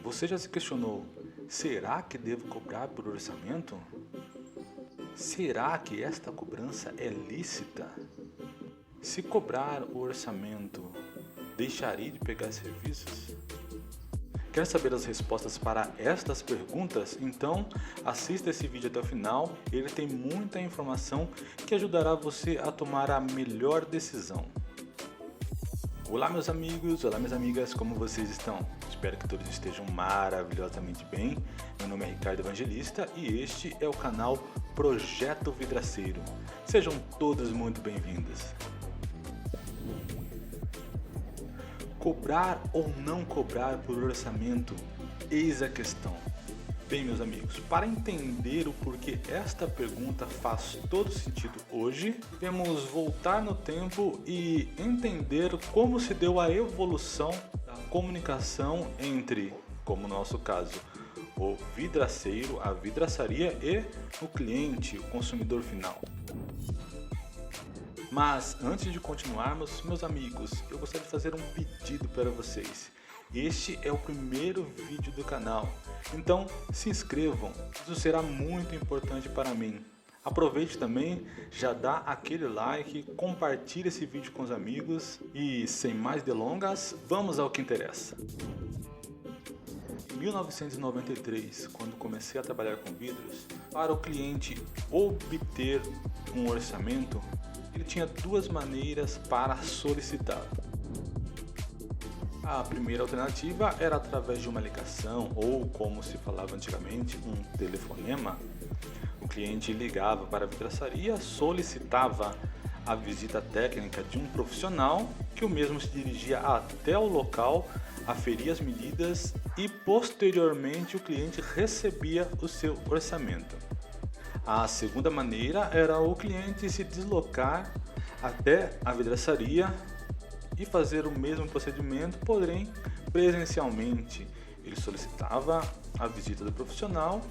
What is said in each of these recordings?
Você já se questionou, será que devo cobrar por orçamento? Será que esta cobrança é lícita? Se cobrar o orçamento, deixaria de pegar serviços? Quer saber as respostas para estas perguntas? Então assista esse vídeo até o final, ele tem muita informação que ajudará você a tomar a melhor decisão. Olá meus amigos, olá minhas amigas, como vocês estão? Espero que todos estejam maravilhosamente bem. Meu nome é Ricardo Evangelista e este é o canal Projeto Vidraceiro. Sejam todos muito bem-vindos. Cobrar ou não cobrar por orçamento? Eis a questão. Bem, meus amigos, para entender o porquê esta pergunta faz todo sentido hoje, devemos voltar no tempo e entender como se deu a evolução da comunicação entre, como no nosso caso, o vidraceiro, a vidraçaria e o cliente, o consumidor final. Mas antes de continuarmos, meus amigos, eu gostaria de fazer um pedido para vocês. Este é o primeiro vídeo do canal, então se inscrevam, isso será muito importante para mim. Aproveite também, já dá aquele like, compartilhe esse vídeo com os amigos e sem mais delongas, vamos ao que interessa. Em 1993, quando comecei a trabalhar com vidros, para o cliente obter um orçamento, ele tinha duas maneiras para solicitar. A primeira alternativa era através de uma ligação ou, como se falava antigamente, um telefonema. O cliente ligava para a vidraçaria, solicitava a visita técnica de um profissional que o mesmo se dirigia até o local, aferia as medidas e posteriormente o cliente recebia o seu orçamento. A segunda maneira era o cliente se deslocar até a vidraçaria e fazer o mesmo procedimento, porém presencialmente. Ele solicitava a visita do profissional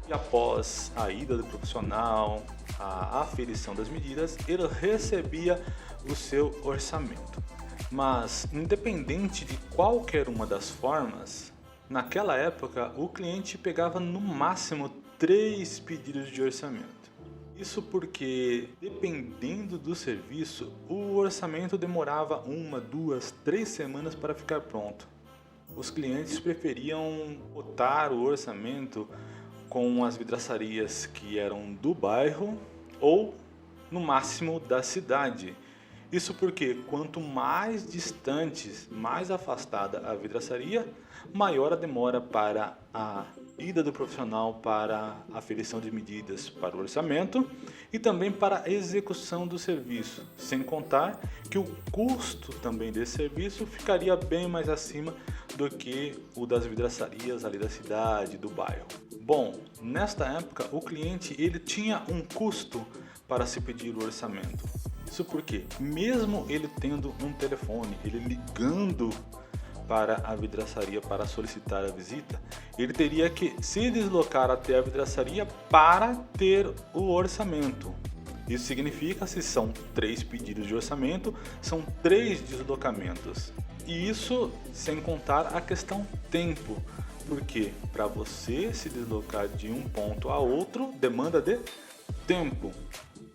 e após a ida do profissional, a aferição das medidas, ele recebia o seu orçamento. Mas independente de qualquer uma das formas, naquela época o cliente pegava no máximo 3 pedidos de orçamento. Isso porque, dependendo do serviço, o orçamento demorava 1, 2, 3 semanas para ficar pronto. Os clientes preferiam botar o orçamento com as vidraçarias que eram do bairro ou, no máximo, da cidade. Isso porque, quanto mais distantes, mais afastada a vidraçaria, maior a demora para a ida do profissional, para a aferição de medidas, para o orçamento e também para a execução do serviço, sem contar que o custo também desse serviço ficaria bem mais acima do que o das vidraçarias ali da cidade, do bairro. Bom, nesta época o cliente ele tinha um custo para se pedir o orçamento. Isso porque, mesmo ele tendo um telefone, ele ligando para a vidraçaria para solicitar a visita, ele teria que se deslocar até a vidraçaria para ter o orçamento. Isso significa, se são 3 pedidos de orçamento, são 3 deslocamentos. E isso sem contar a questão tempo, porque para você se deslocar de um ponto a outro demanda de tempo.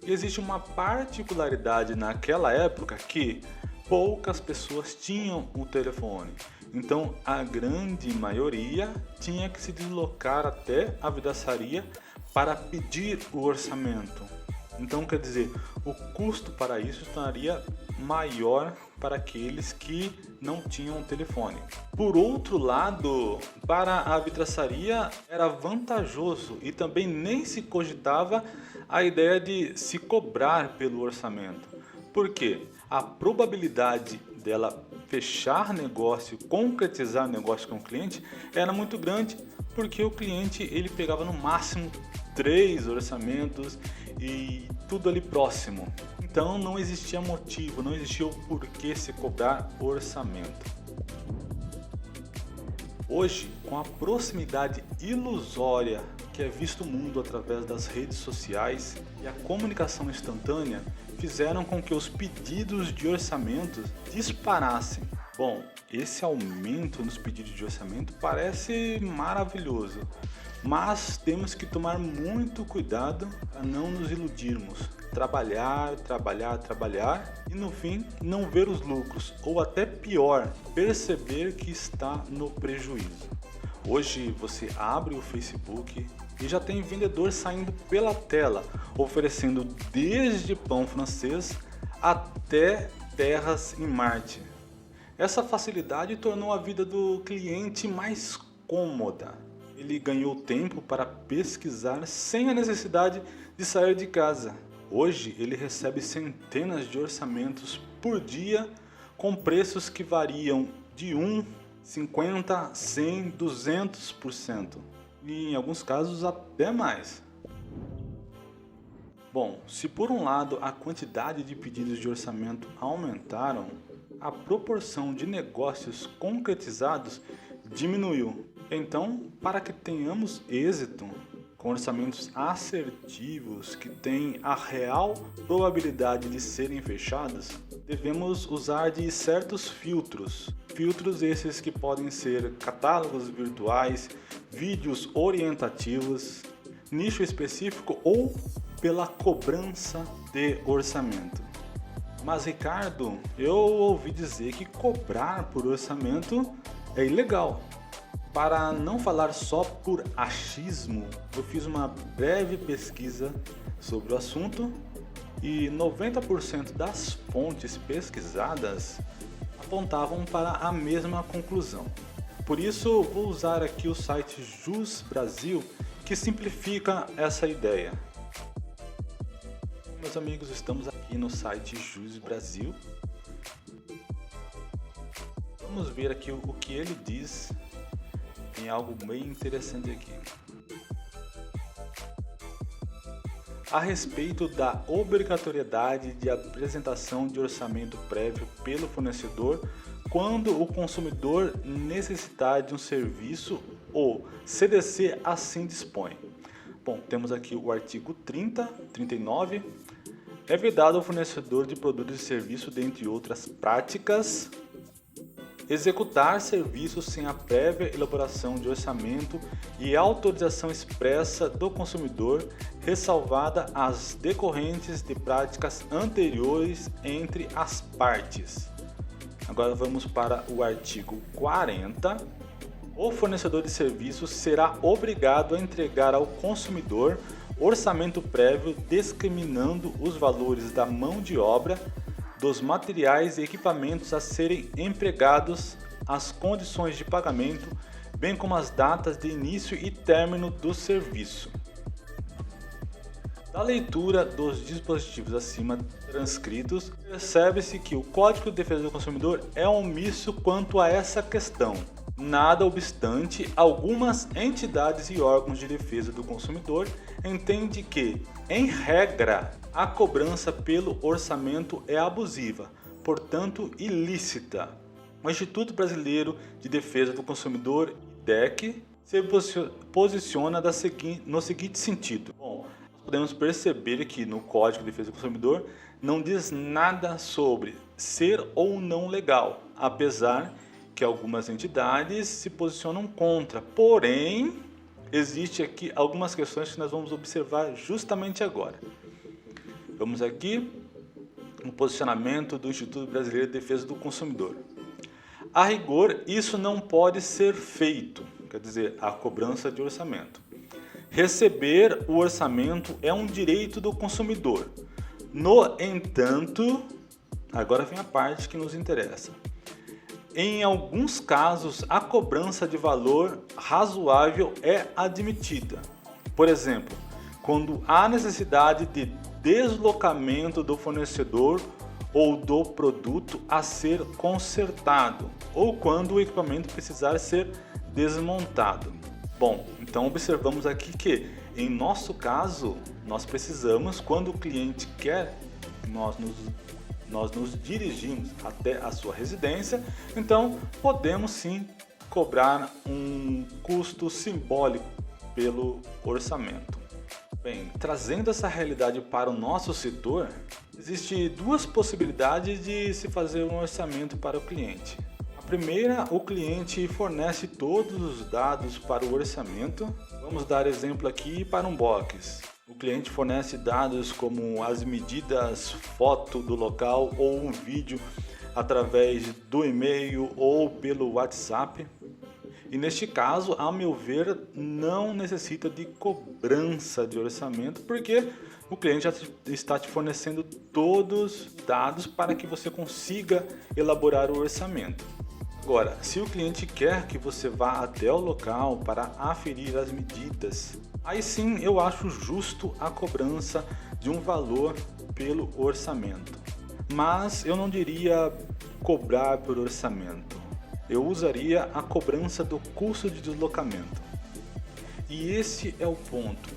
Existe uma particularidade naquela época que poucas pessoas tinham o telefone, então a grande maioria tinha que se deslocar até a vidraçaria para pedir o orçamento. Então quer dizer, o custo para isso tornaria maior para aqueles que não tinham telefone. Por outro lado, para a vidraçaria era vantajoso e também nem se cogitava a ideia de se cobrar pelo orçamento. Por quê? A probabilidade dela fechar negócio, concretizar negócio com o cliente era muito grande, porque o cliente ele pegava no máximo 3 orçamentos e tudo ali próximo. Então não existia motivo, não existia o porquê se cobrar orçamento. Hoje, com a proximidade ilusória que é visto o mundo através das redes sociais e a comunicação instantânea, fizeram com que os pedidos de orçamentos disparassem. Bom, esse aumento nos pedidos de orçamento parece maravilhoso, mas temos que tomar muito cuidado para não nos iludirmos. Trabalhar, trabalhar, trabalhar e no fim não ver os lucros, ou até pior, perceber que está no prejuízo. Hoje você abre o Facebook e já tem vendedor saindo pela tela, oferecendo desde pão francês até terras em Marte. Essa facilidade tornou a vida do cliente mais cômoda. Ele ganhou tempo para pesquisar sem a necessidade de sair de casa. Hoje ele recebe centenas de orçamentos por dia com preços que variam de 1, 50, 100, 200% e em alguns casos até mais. Bom, se por um lado a quantidade de pedidos de orçamento aumentaram, a proporção de negócios concretizados diminuiu. Então, para que tenhamos êxito com orçamentos assertivos que têm a real probabilidade de serem fechados, devemos usar de certos filtros. Filtros esses que podem ser catálogos virtuais, vídeos orientativos, nicho específico ou pela cobrança de orçamento. Mas Ricardo, eu ouvi dizer que cobrar por orçamento é ilegal. Para não falar só por achismo, eu fiz uma breve pesquisa sobre o assunto e 90% das fontes pesquisadas apontavam para a mesma conclusão. Por isso, vou usar aqui o site Jus Brasil, que simplifica essa ideia. Meus amigos, estamos aqui no site Jus Brasil. Vamos ver aqui o que ele diz. Tem algo bem interessante aqui. A respeito da obrigatoriedade de apresentação de orçamento prévio pelo fornecedor quando o consumidor necessitar de um serviço ou CDC assim dispõe. Bom, temos aqui o artigo 30, 39. É vedado ao fornecedor de produtos e serviços, dentre outras práticas, executar serviços sem a prévia elaboração de orçamento e autorização expressa do consumidor, ressalvada as decorrentes de práticas anteriores entre as partes. Agora vamos para o artigo 40. O fornecedor de serviços será obrigado a entregar ao consumidor orçamento prévio discriminando os valores da mão de obra, dos materiais e equipamentos a serem empregados, as condições de pagamento, bem como as datas de início e término do serviço. Da leitura dos dispositivos acima transcritos, percebe-se que o Código de Defesa do Consumidor é omisso quanto a essa questão. Nada obstante, algumas entidades e órgãos de defesa do consumidor entendem que, em regra, a cobrança pelo orçamento é abusiva, portanto ilícita. O Instituto Brasileiro de Defesa do Consumidor, IDEC, se posiciona no seguinte sentido. Bom, podemos perceber que no Código de Defesa do Consumidor não diz nada sobre ser ou não legal, apesar que algumas entidades se posicionam contra. Porém, existe aqui algumas questões que nós vamos observar justamente agora. Vamos aqui no posicionamento do Instituto Brasileiro de Defesa do Consumidor. A rigor, isso não pode ser feito, quer dizer, a cobrança de orçamento. Receber o orçamento é um direito do consumidor. No entanto, agora vem a parte que nos interessa. Em alguns casos, a cobrança de valor razoável é admitida. Por exemplo, quando há necessidade de deslocamento do fornecedor ou do produto a ser consertado, ou quando o equipamento precisar ser desmontado. Bom, então observamos aqui que, em nosso caso, nós precisamos, quando o cliente quer que nós nos dirigimos até a sua residência, então podemos sim cobrar um custo simbólico pelo orçamento. Bem, trazendo essa realidade para o nosso setor, existem duas possibilidades de se fazer um orçamento para o cliente. A primeira, o cliente fornece todos os dados para o orçamento. Vamos dar exemplo aqui para um box. O cliente fornece dados como as medidas, foto do local ou um vídeo através do e-mail ou pelo WhatsApp. E neste caso, a meu ver, não necessita de cobrança de orçamento, porque o cliente já está te fornecendo todos os dados para que você consiga elaborar o orçamento. Agora, se o cliente quer que você vá até o local para aferir as medidas, aí sim eu acho justo a cobrança de um valor pelo orçamento. Mas eu não diria cobrar por orçamento. Eu usaria a cobrança do custo de deslocamento. E esse é o ponto.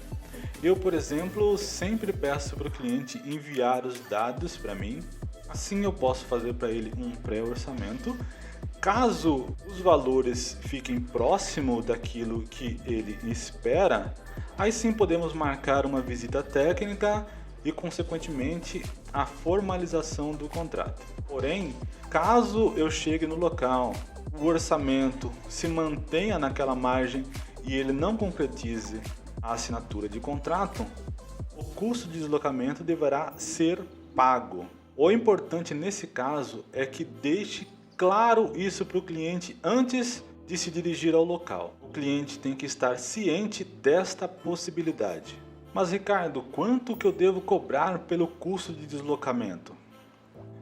Eu, por exemplo, sempre peço para o cliente enviar os dados para mim. Assim eu posso fazer para ele um pré-orçamento. Caso os valores fiquem próximo daquilo que ele espera, aí sim podemos marcar uma visita técnica e, consequentemente, a formalização do contrato. Porém, caso eu chegue no local, o orçamento se mantenha naquela margem e ele não concretize a assinatura de contrato, o custo de deslocamento deverá ser pago. O importante nesse caso é que deixe claro isso para o cliente antes de se dirigir ao local. O cliente tem que estar ciente desta possibilidade. Mas Ricardo, quanto que eu devo cobrar pelo custo de deslocamento?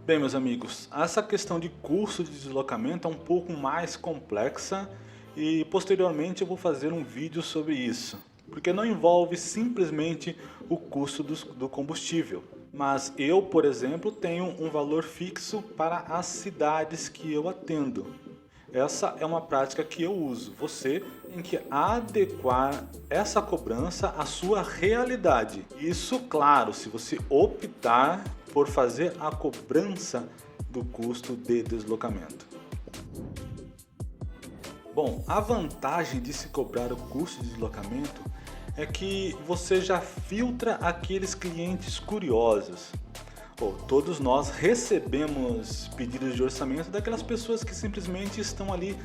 Bem, meus amigos, essa questão de custo de deslocamento é um pouco mais complexa e posteriormente eu vou fazer um vídeo sobre isso, porque não envolve simplesmente o custo do combustível. Mas eu, por exemplo, tenho um valor fixo para as cidades que eu atendo. Essa é uma prática que eu uso. Você tem que adequar essa cobrança à sua realidade. Isso, claro, se você optar por fazer a cobrança do custo de deslocamento. Bom, a vantagem de se cobrar o custo de deslocamento é que você já filtra aqueles clientes curiosos. Todos nós recebemos pedidos de orçamento daquelas pessoas que simplesmente estão ali,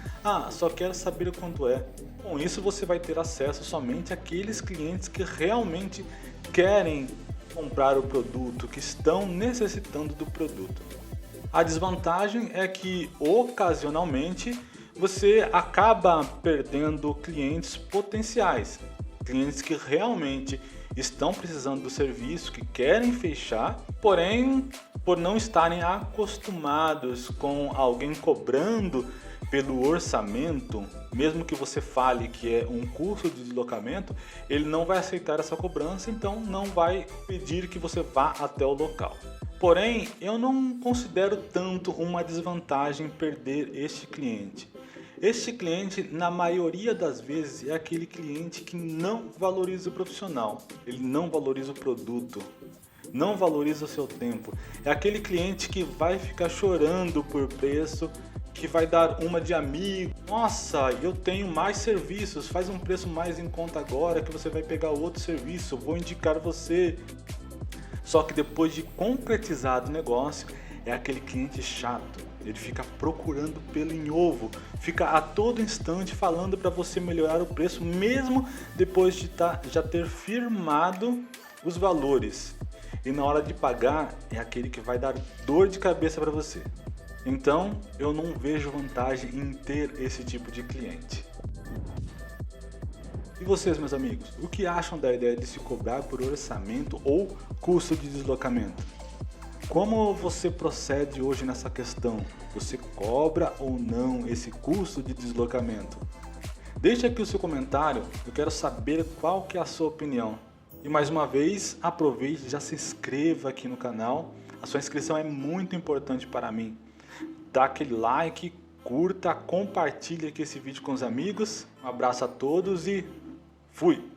só quero saber quanto é. Com isso você vai ter acesso somente àqueles clientes que realmente querem comprar o produto, que estão necessitando do produto. A desvantagem é que ocasionalmente você acaba perdendo clientes potenciais, clientes que realmente estão precisando do serviço, que querem fechar, porém, por não estarem acostumados com alguém cobrando pelo orçamento, mesmo que você fale que é um custo de deslocamento, ele não vai aceitar essa cobrança, então não vai pedir que você vá até o local. Porém, eu não considero tanto uma desvantagem perder este cliente. Este cliente, na maioria das vezes, é aquele cliente que não valoriza o profissional, ele não valoriza o produto, não valoriza o seu tempo. É aquele cliente que vai ficar chorando por preço, que vai dar uma de amigo. Nossa, eu tenho mais serviços, faz um preço mais em conta agora que você vai pegar outro serviço, vou indicar você. Só que depois de concretizado o negócio, é aquele cliente chato. Ele fica procurando pelo em ovo, fica a todo instante falando para você melhorar o preço, mesmo depois de já ter firmado os valores. E na hora de pagar, é aquele que vai dar dor de cabeça para você. Então, eu não vejo vantagem em ter esse tipo de cliente. E vocês, meus amigos, o que acham da ideia de se cobrar por orçamento ou custo de deslocamento? Como você procede hoje nessa questão? Você cobra ou não esse custo de deslocamento? Deixe aqui o seu comentário, eu quero saber qual que é a sua opinião. E mais uma vez, aproveite e já se inscreva aqui no canal. A sua inscrição é muito importante para mim. Dá aquele like, curta, compartilhe aqui esse vídeo com os amigos. Um abraço a todos e fui!